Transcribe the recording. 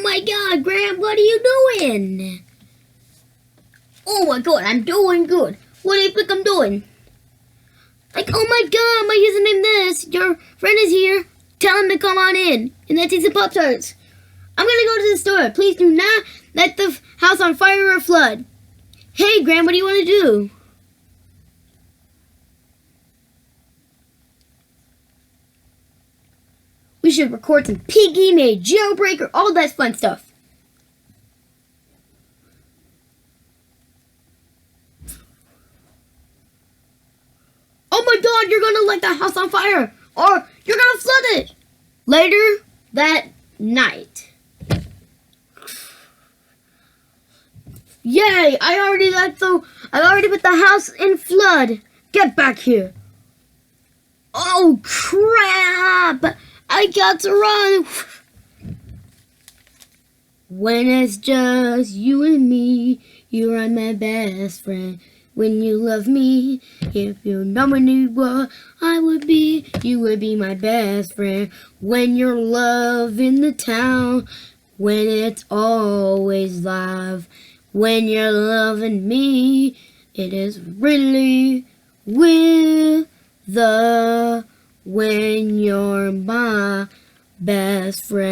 my god, Graham, what are you doing? Oh my god, I'm doing good. What do you think I'm doing? Like, oh my god, my username this. Your friend is here. Tell him to come on in. And then take some Pop-Tarts. I'm gonna go to the store. Please do not let the house on fire or flood. Hey, Graham, what do you want to do? We should record some Piggy Made Jailbreaker, all that fun stuff. Oh my god, you're gonna light the house on fire! Or you're gonna flood it! Later that night. Yay! I already put the house in flood. Get back here. Oh crap! I got to run. When it's just you and me, you are my best friend. When you love me, if you never knew what I would be, you would be my best friend. When you're love in the town, when it's always live, when you're loving me, it is really with the when you're my best friend.